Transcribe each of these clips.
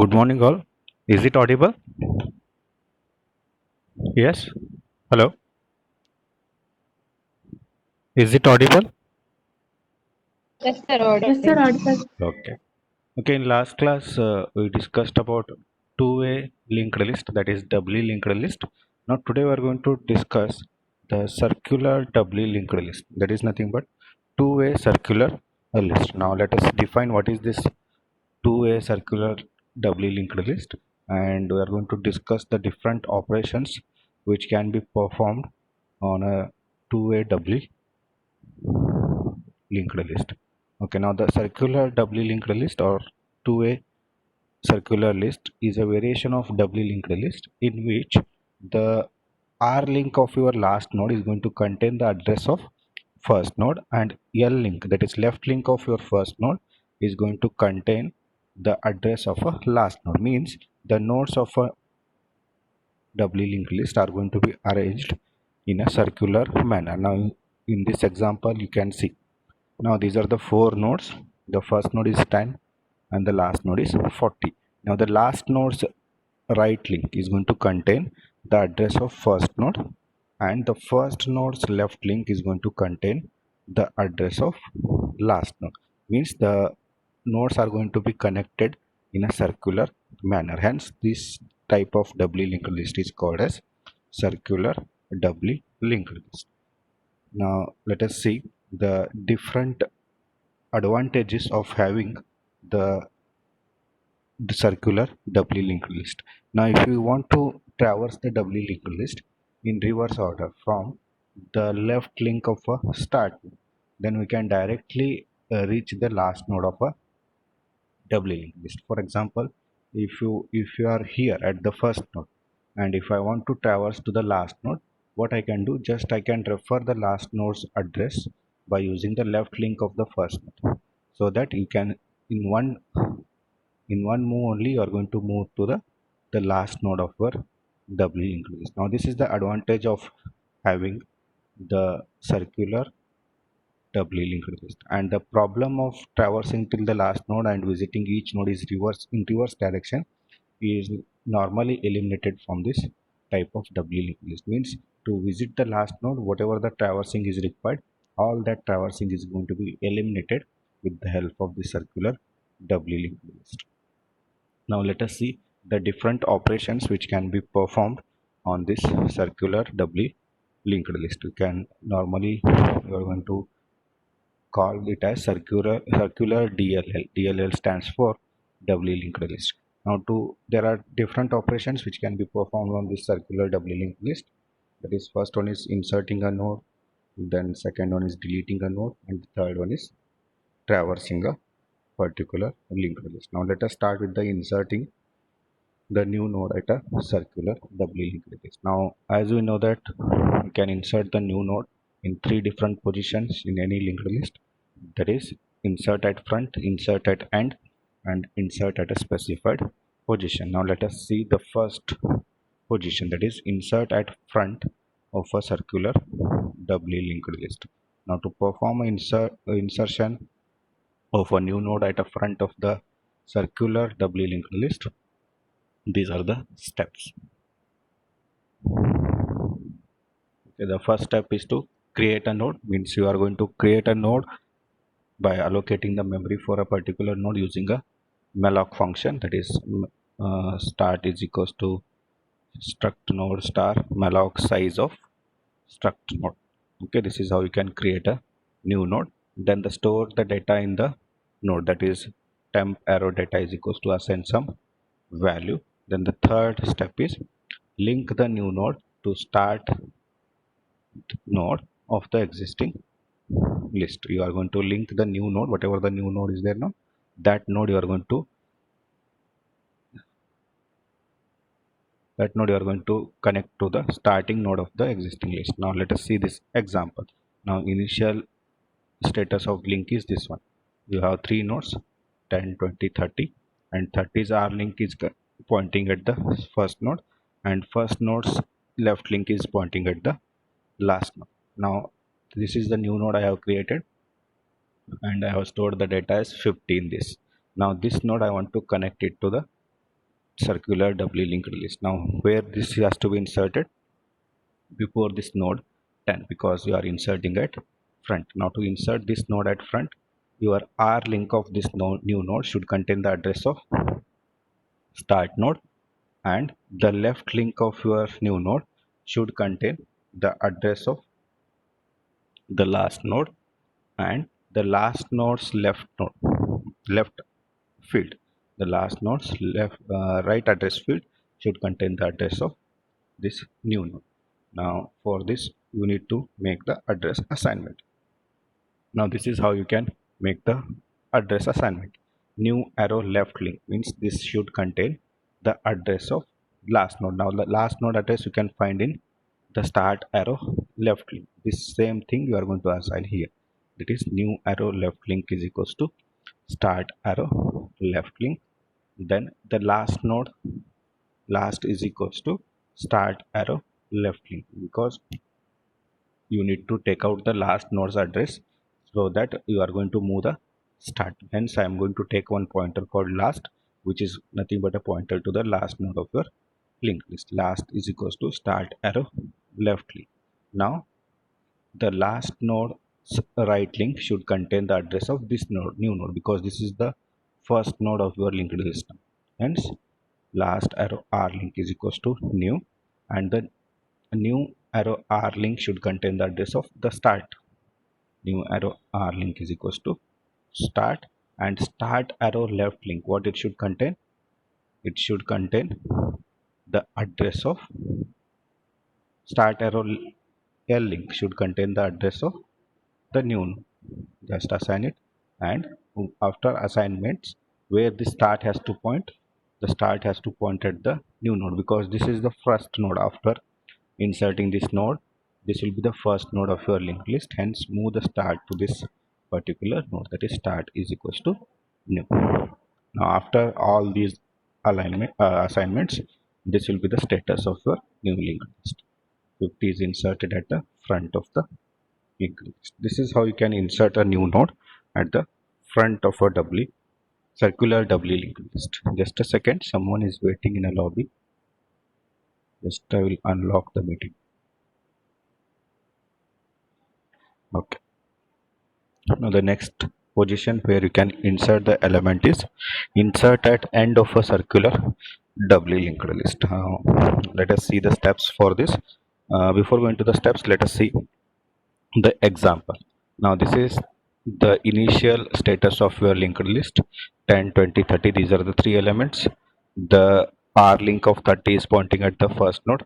Good morning, all. Is it audible? Yes. Hello. Is it audible? Yes, sir, Yes, sir, audible. audible. Okay. Okay. In last class, we discussed about two-way linked list, that is doubly linked list. Now today we are going to discuss the circular doubly linked list. That is nothing but two-way circular list. Now let us define what is this two-way circular doubly linked list, and we are going to discuss the different operations which can be performed on a two-way doubly linked list. Okay, now the circular doubly linked list or two-way circular list is a variation of doubly linked list in which the R link of your last node is going to contain the address of first node, and L link, that is left link of your first node, is going to contain the address of a last node. Means the nodes of a doubly linked list are going to be arranged in a circular manner. Now in this example you can see, now these are the four nodes. The first node is 10 and the last node is 40. Now the last node's right link is going to contain the address of first node, and the first node's left link is going to contain the address of last node. Means the nodes are going to be connected in a circular manner. Hence this type of doubly linked list is called as circular doubly linked list. Now let us see the different advantages of having the, the circular doubly linked list. Now if you want to traverse the doubly linked list in reverse order from the left link of a start, then we can directly reach the last node of a doubly linked list. For example, if you are here at the first node, and if I want to traverse to the last node, what I can do, just I can refer the last node's address by using the left link of the first node, so that you can in one move only you are going to move to the last node of your doubly linked list. Now this is the advantage of having the circular doubly linked list, and the problem of traversing till the last node and visiting each node is reverse direction is normally eliminated from this type of doubly linked list. Means to visit the last node, whatever the traversing is required, all that traversing is going to be eliminated with the help of the circular doubly linked list. Now let us see the different operations which can be performed on this circular doubly linked list. You can normally, you are going to call it as circular DLL. DLL stands for doubly linked list. Now there are different operations which can be performed on this circular doubly linked list. That is, first one is inserting a node, then second one is deleting a node, and the third one is traversing a particular linked list. Now let us start with the inserting the new node at a circular doubly linked list. Now as we know that we can insert the new node in three different positions in any linked list, that is insert at front, insert at end, and insert at a specified position. Now let us see the first position, that is insert at front of a circular doubly linked list. Now to perform an insertion of a new node at the front of the circular doubly linked list, these are the steps. Okay, the first step is to create a node. Means you are going to create a node by allocating the memory for a particular node using a malloc function, that is start is equals to struct node star malloc size of struct node. Okay, this is how you can create a new node. Then the store the data in the node, that is temp arrow data is equals to assign some value. Then the third step is link the new node to start node of the existing list. You are going to link the new node, whatever the new node is there now, that node you are going to connect to the starting node of the existing list. Now let us see this example. Now initial status of link is this one. You have three nodes, 10, 20, 30, and 30's R link is pointing at the first node, and first node's left link is pointing at the last node. Now this is the new node I have created, and I have stored the data as 50 in this. Now this node I want to connect it to the circular doubly linked list. Now where this has to be inserted? Before this node 10, because you are inserting at front. Now to insert this node at front, your R link of this new node should contain the address of start node, and the left link of your new node should contain the address of the last node, and the last node's left field, the last node's left right address field should contain the address of this new node. Now for this you need to make the address assignment. Now this is how you can make the address assignment. New arrow left link means this should contain the address of last node. Now the last node address you can find in the start arrow left link. This same thing you are going to assign here. That is new arrow left link is equals to start arrow left link, then the last node last is equals to start arrow left link, because you need to take out the last node's address so that you are going to move the start. Hence I am going to take one pointer called last, which is nothing but a pointer to the last node of your linked list. Last is equals to start arrow left link. Now the last node right link should contain the address of this node, new node, because this is the first node of your linked list. Hence last arrow R link is equals to new, and the new arrow R link should contain the address of the start. New arrow R link is equals to start, and start arrow left link, what it should contain? It should contain the address of start arrow L link should contain the address of the new node. Just assign it, and after assignments, where the start has to point, the start has to point at the new node, because this is the first node. After inserting this node, this will be the first node of your linked list. Hence move the start to this particular node, that is start is equals to new. Now after all these assignments, this will be the status of your new linked list. 50 is inserted at the front of the linked list. This is how you can insert a new node at the front of a doubly circular doubly linked list. Just a second, someone is waiting in a lobby. Just I will unlock the meeting. Okay. Now the next position where you can insert the element is insert at end of a circular doubly linked list. Let us see the steps for this. Before going to the steps, let us see the example. Now this is the initial status of your linked list 10, 20, 30. These are the three elements. The R link of 30 is pointing at the first node.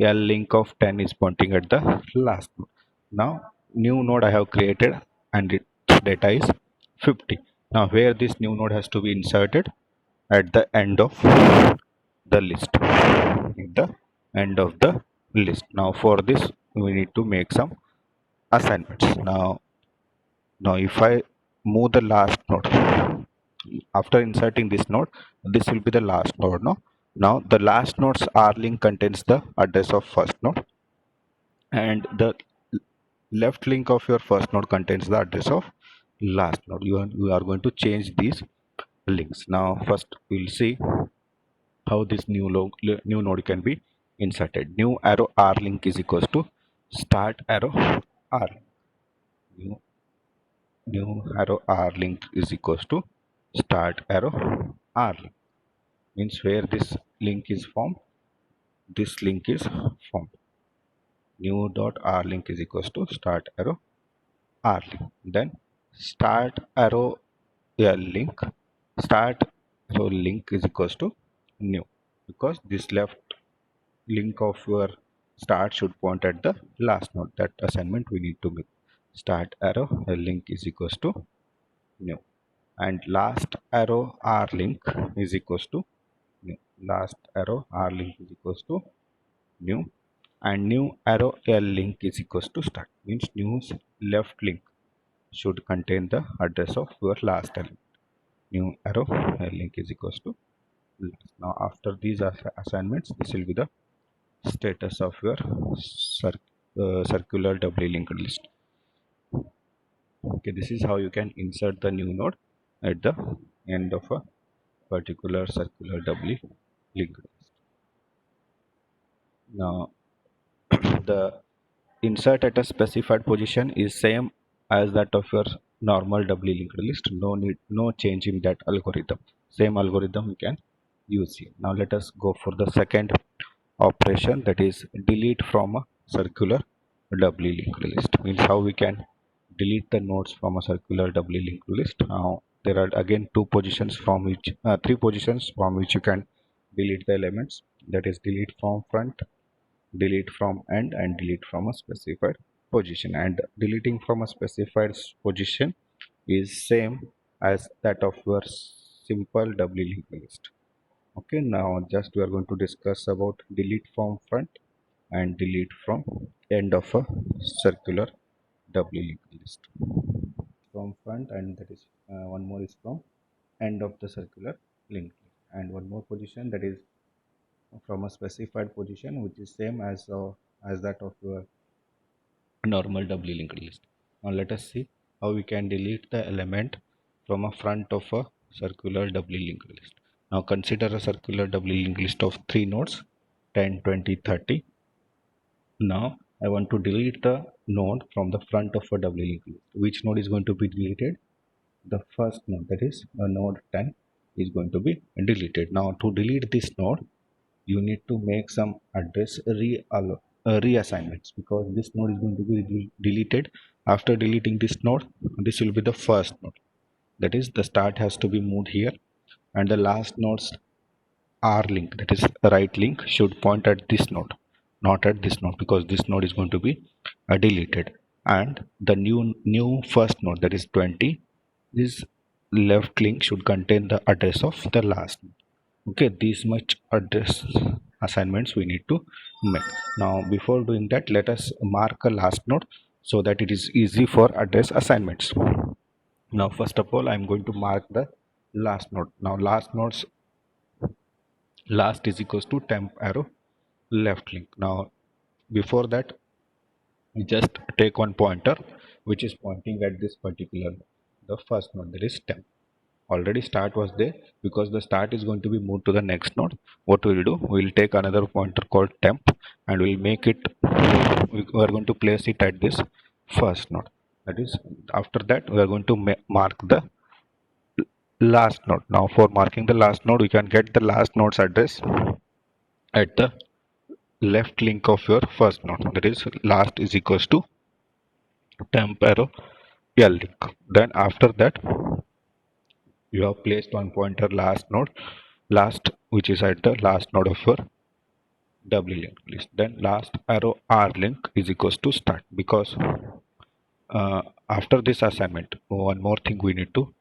L link of 10 is pointing at the last node. Now new node I have created and its data is 50. Now where this new node has to be inserted? At the end of the list. At the end of the list. Now for this we need to make some assignments. Now if I move the last node after inserting this node, this will be the last node. Now the last node's R link contains the address of first node, and the left link of your first node contains the address of last node. You are going to change these links. Now first we'll see how this new node can be inserted. New arrow R link is equals to start arrow R. New new arrow R link is equals to start arrow R link. Means where this link is formed, this link is formed. New dot R link is equals to start arrow R link. Then start arrow L link, start arrow link is equals to new, because this left link of your start should point at the last node. That assignment we need to make. Start arrow L link is equals to new, and last arrow R link is equals to new. Last arrow R link is equals to new, and new arrow L link is equals to start. Means new left link should contain the address of your last element. New arrow L link is equals to last. Now after these assignments, this will be the status of your circular doubly linked list. Okay, this is how you can insert the new node at the end of a particular circular doubly linked list. Now the insert at a specified position is same as that of your normal doubly linked list. No change in that algorithm. Same algorithm we can use here. Now let us go for the second operation, that is delete from a circular doubly linked list. Means how we can delete the nodes from a circular doubly linked list. Now there are again three positions from which you can delete the elements, that is delete from front, delete from end, and delete from a specified position. And deleting from a specified position is same as that of your simple doubly linked list. Okay, now just we are going to discuss about delete from front and delete from end of a circular doubly linked list. From front, and that is one more is from end of the circular linked list, and one more position that is from a specified position, which is same as that of your normal doubly linked list. Now let us see how we can delete the element from a front of a circular doubly linked list. Now consider a circular doubly linked list of three nodes 10, 20, 30. Now I want to delete the node from the front of a doubly linked list. Which node is going to be deleted? The first node, that is a node 10, is going to be deleted. Now to delete this node, you need to make some address reassignments, because this node is going to be deleted. After deleting this node, this will be the first node, that is the start has to be moved here, and the last node's R link, that is right link, should point at this node, not at this node, because this node is going to be deleted. And the new first node, that is 20, this left link should contain the address of the last node. Okay, this much address assignments we need to make. Now before doing that, let us mark a last node so that it is easy for address assignments. Now first of all, I am going to mark the last node. Now last is equals to temp arrow left link. Now before that, we just take one pointer which is pointing at this particular the first node, that is temp. Already start was there, because the start is going to be moved to the next node. What we will do, we will take another pointer called temp, and we will make it, we are going to place it at this first node. That is, after that we are going to mark the last node. Now for marking the last node, we can get the last node's address at the left link of your first node, that is last is equals to temp arrow l link. Then after that, you have placed one pointer last, which is at the last node of your doubly linked list. Then last arrow R link is equals to start, because after this assignment, one more thing we need to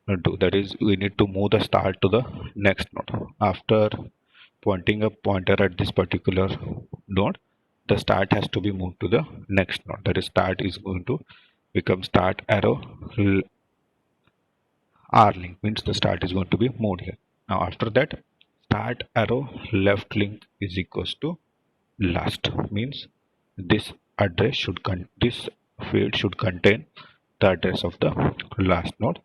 do, that is we need to move the start to the next node. After pointing a pointer at this particular node, the start has to be moved to the next node, that is start is going to become start arrow R link, means the start is going to be moved here. Now after that, start arrow left link is equals to last, means this this field should contain the address of the last node,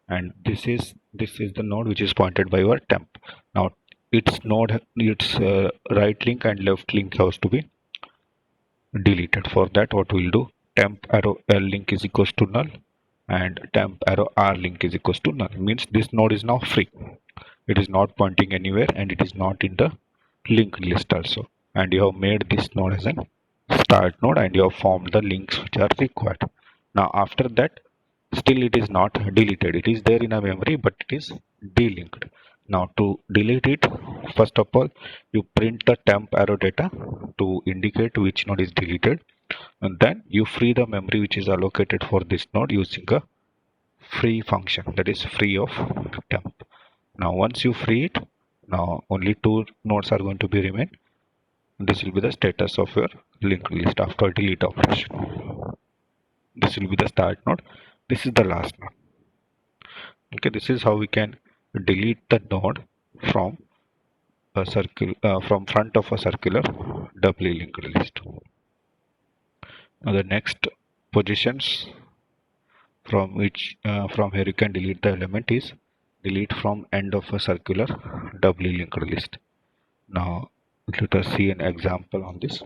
and this is the node which is pointed by your temp. Now its right link and left link has to be deleted. For that, what we'll do, temp arrow l link is equals to null, and temp arrow r link is equals to null, means this node is now free. It is not pointing anywhere, and it is not in the linked list also, and you have made this node as an start node, and you have formed the links which are required. Now after that, still it is not deleted, it is there in a memory, but it is delinked. Now to delete it, first of all, you print the temp arrow data to indicate which node is deleted, and then you free the memory which is allocated for this node using a free function, that is free of temp. Now once you free it, now only two nodes are going to be remain. This will be the status of your linked list after delete operation. This will be the start node, this is the last node. Okay, this is how we can delete the node from a circle, from front of a circular doubly linked list. Now the next positions from which from here you can delete the element is delete from end of a circular doubly linked list. Now let us see an example on this.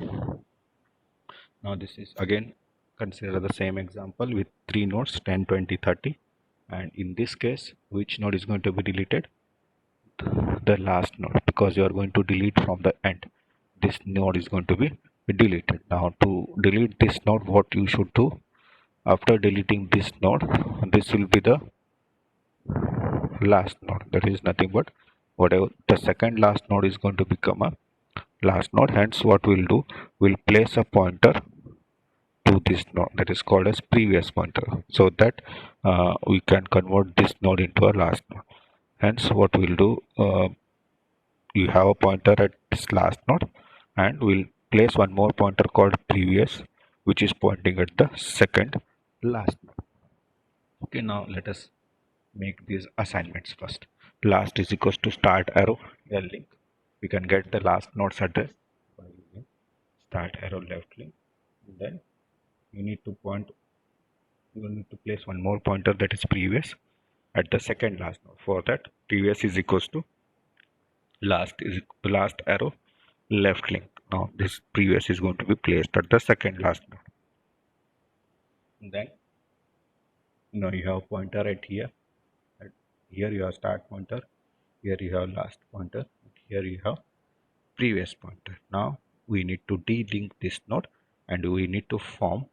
Now this is again consider the same example with three nodes 10, 20, 30, and in this case which node is going to be deleted? The last node, because you are going to delete from the end. This node is going to be deleted. Now to delete this node, what you should do after deleting this node, this will be the last node. That is nothing but whatever the second last node is going to become a last node. Hence what we'll do, we'll place a pointer to this node, that is called as previous pointer, so that we can convert this node into a last node. Hence what we'll do, you have a pointer at this last node, and we'll place one more pointer called previous, which is pointing at the second last node. Okay, now let us make these assignments first. Last is equals to start arrow L link. We can get the last node's address by using start arrow left link. And then you need to place one more pointer, that is previous, at the second last node. For that, previous is equals to last arrow left link. Now this previous is going to be placed at the second last node. And then you have pointer at here. Here you have start pointer, here you have last pointer, here you have previous pointer. Now we need to de-link this node, and we need to form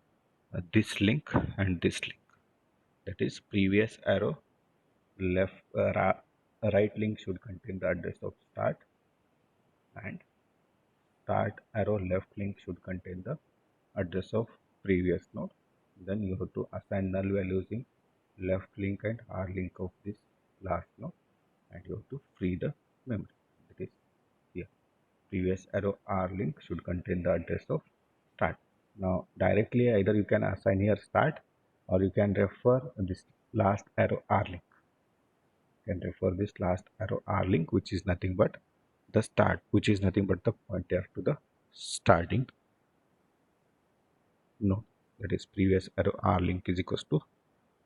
this link and this link. That is, previous arrow left right link should contain the address of start, and start arrow left link should contain the address of previous node. Then you have to assign null values in left link and R link of this last node, and you have to free the memory. That is here. Previous arrow R link should contain the address of start. Now directly either you can assign here start, or you can refer this last arrow R link. You can refer this last arrow R link, which is nothing but the start, which is nothing but the pointer to the starting node. That is, previous arrow R link is equals to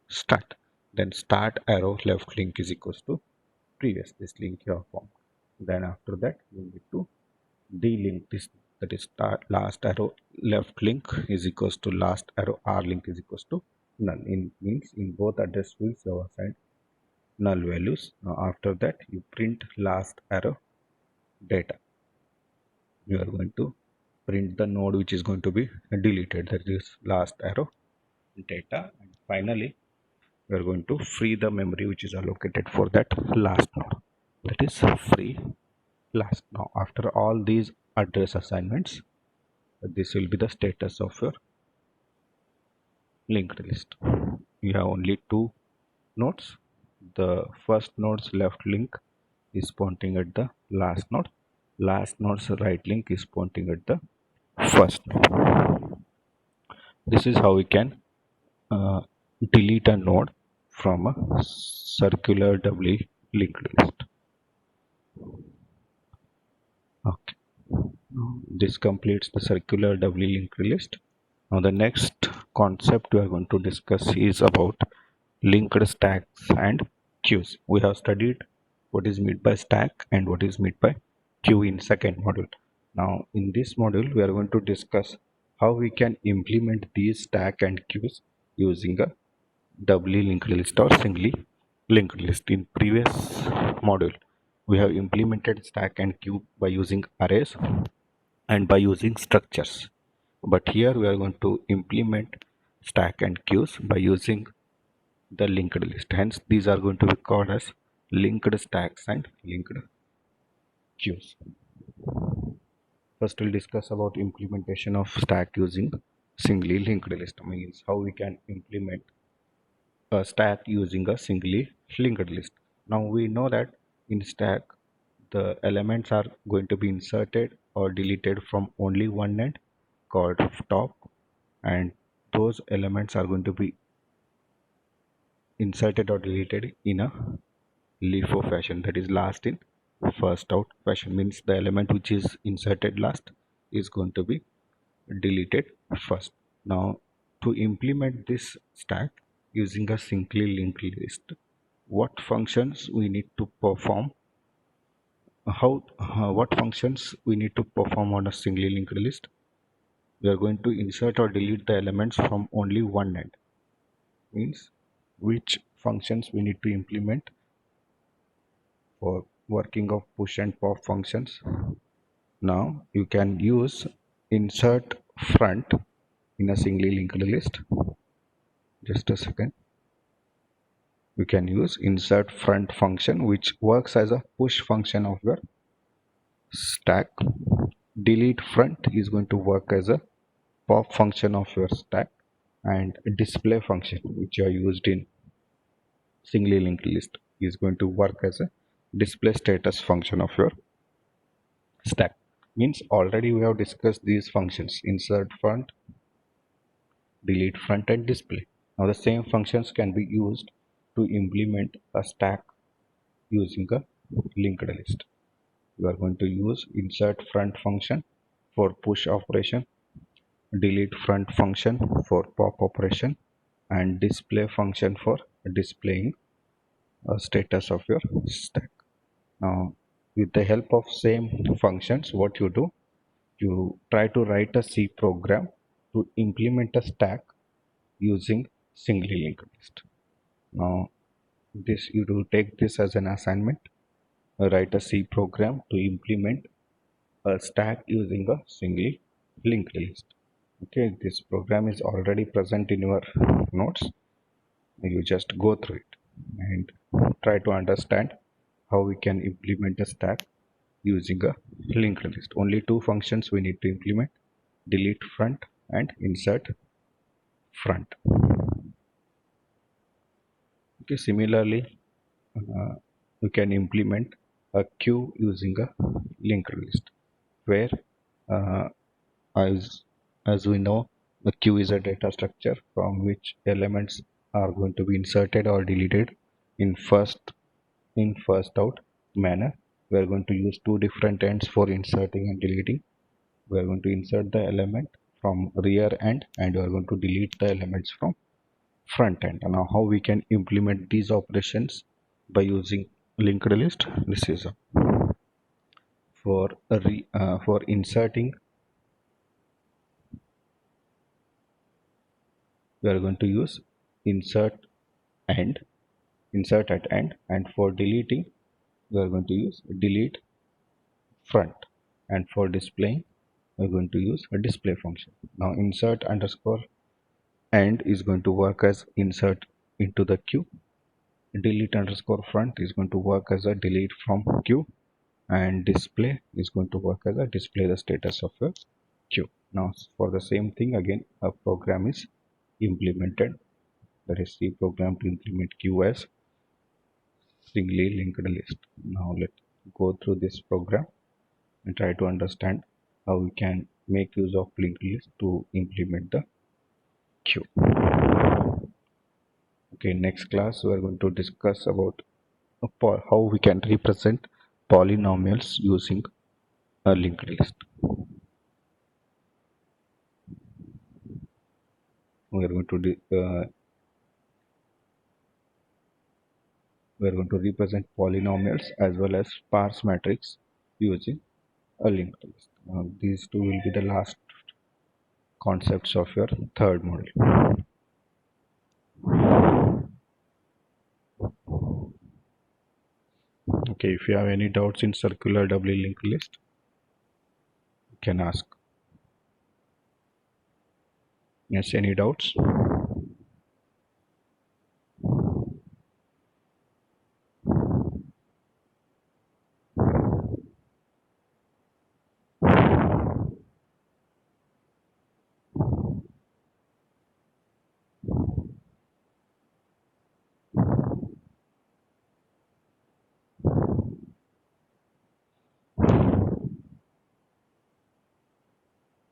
start. Then start arrow left link is equals to previous, this link you have formed. Then after that you need to de-link this, that is start last arrow left link is equals to last arrow R link is equals to null. Means in both address fields you have assigned null values. Now after that you print last arrow data. You are going to print the node which is going to be deleted, that is last arrow data. And finally we are going to free the memory which is allocated for that last node, that is free last. Now after all these address assignments, this will be the status of your linked list. You have only two nodes. The first node's left link is pointing at the last node, last node's right link is pointing at the first node. This is how we can delete a node from a circular doubly linked list. Okay, this completes the circular doubly linked list. Now the next concept we are going to discuss is about linked stacks and queues. We have studied what is meant by stack and what is meant by queue in second module. Now in this module we are going to discuss how we can implement these stack and queues using a doubly linked list or singly linked list. In previous module we have implemented stack and queue by using arrays and by using structures, but here we are going to implement stack and queues by using the linked list. Hence these are going to be called as linked stacks and linked queues. First we'll discuss about implementation of stack using singly linked list. Means how we can implement a stack using a singly linked list. Now we know that in stack the elements are going to be inserted or deleted from only one end called top, and those elements are going to be inserted or deleted in a LIFO fashion, that is last in first out fashion. Means the element which is inserted last is going to be deleted first. Now to implement this stack using a singly linked list, what functions we need to perform What functions we need to perform on a singly linked list? We are going to insert or delete the elements from only one end. Means which functions we need to implement for working of push and pop functions. Now you can use insert front in a singly linked list. Just a second. You can use insert front function, which works as a push function of your stack. Delete front is going to work as a pop function of your stack, and display function, which are used in singly linked list, is going to work as a display status function of your stack. Means already we have discussed these functions: insert front, delete front, and display. Now the same functions can be used to implement a stack using a linked list. You are going to use insert front function for push operation, delete front function for pop operation, and display function for displaying a status of your stack. Now with the help of same functions, what you do, you try to write a C program to implement a stack using singly linked list. Now this, you do take this as an assignment. Write a C program to implement a stack using a singly linked list. Okay, this program is already present in your notes. You just go through it and try to understand how we can implement a stack using a linked list. Only two functions we need to implement: delete front and insert front. Okay, similarly, you can implement a queue using a linked list, where uh, as we know, the queue is a data structure from which elements are going to be inserted or deleted in first out manner. We are going to use two different ends for inserting and deleting. We are going to insert the element from rear end, and we are going to delete the elements from front end. And now how we can implement these operations by using linked list? This is for inserting, we are going to use insert end, insert at end, and for deleting we are going to use delete front, and for displaying we are going to use a display function. Now insert underscore end is going to work as insert into the queue, delete underscore front is going to work as a delete from queue, and display is going to work as a display the status of a queue. Now for the same thing again, a program is implemented, that is C program to implement queue as singly linked list. Now let's go through this program and try to understand how we can make use of linked list to implement the queue. Okay, next class we are going to discuss about how we can represent polynomials using a linked list. We are going to represent polynomials as well as sparse matrix using a linked list. These two will be the last concepts of your third module. Okay, if you have any doubts in circular doubly linked list, you can ask. Yes, any doubts?